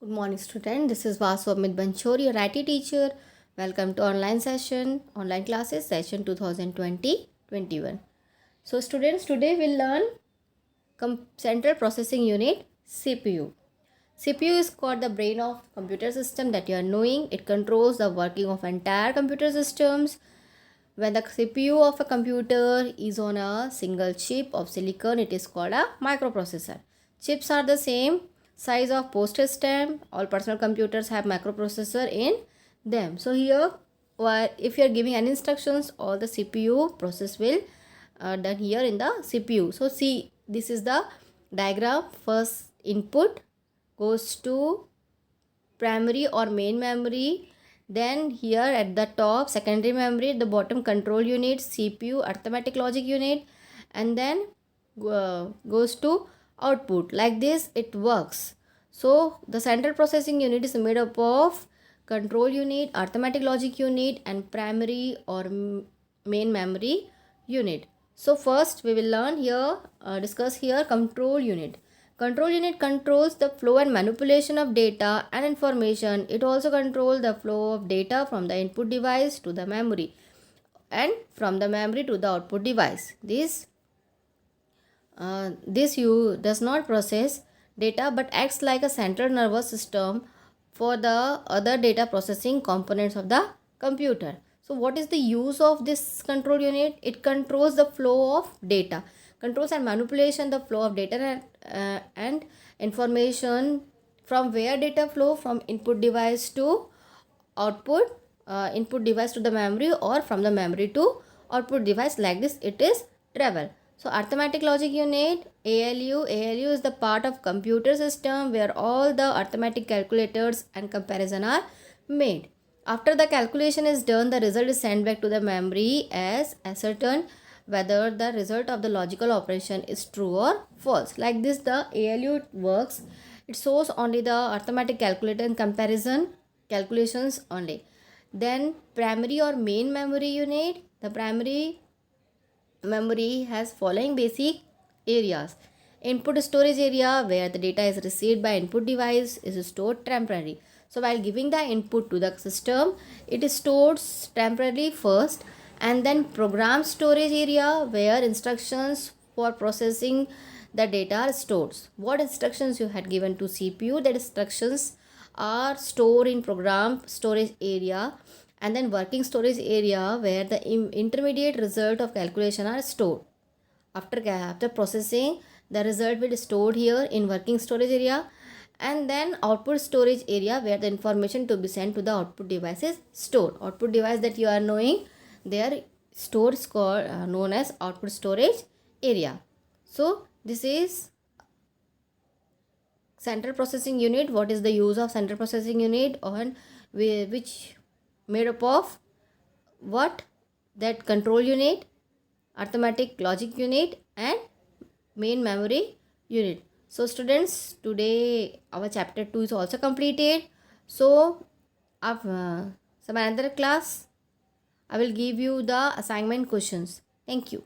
Good morning, student. This is Vasu Amit Banchori, your IT teacher. Welcome to online classes session 2020-21. So, students, today we'll learn Central Processing Unit CPU. CPU is called the brain of computer system that you are knowing. It controls the working of entire computer systems. When the CPU of a computer is on a single chip of silicon, it is called a microprocessor. Chips are the same size of postage stamp. All personal computers have microprocessor in them. So here, if you are giving any instructions, all the CPU process will done here in the CPU. So see, this is the diagram. First input goes to primary or main memory, then here at the top secondary memory, at the bottom control unit, CPU, arithmetic logic unit, and then goes to output. Like this it works. So the central processing unit is made up of control unit, arithmetic logic unit, and primary or main memory unit. So first we will learn here, discuss here control unit. Control unit controls the flow and manipulation of data and information. It also controls the flow of data from the input device to the memory and from the memory to the output device. This does not process data but acts like a central nervous system for the other data processing components of the computer. So what is the use of this control unit? It controls the flow of data, controls and manipulation the flow of data and information, from where data flow from input device to output, input device to the memory, or from the memory to output device. Like this it is travel. So arithmetic logic unit, ALU is the part of computer system where all the arithmetic calculators and comparison are made. After the calculation is done, the result is sent back to the memory as ascertain whether the result of the logical operation is true or false. Like this the ALU works. It shows only the arithmetic calculator and comparison calculations only. Then primary or main memory unit. The primary memory has following basic areas. Input storage area, where the data is received by input device, is stored temporarily. So while giving the input to the system, it is stored temporarily first, and then program storage area, where instructions for processing the data are stored. What instructions you had given to CPU, that instructions are stored in program storage area, and then working storage area, where the intermediate result of calculation are stored. After processing, the result will be stored here in working storage area, and then output storage area, where the information to be sent to the output device is stored. Output device that you are knowing, their store is called known as output storage area. So this is central processing unit. What is the use of central processing unit, on which made up of what? That control unit, arithmetic logic unit, and main memory unit. So students, today our chapter 2 is also completed. So some another class I will give you the assignment questions. Thank you.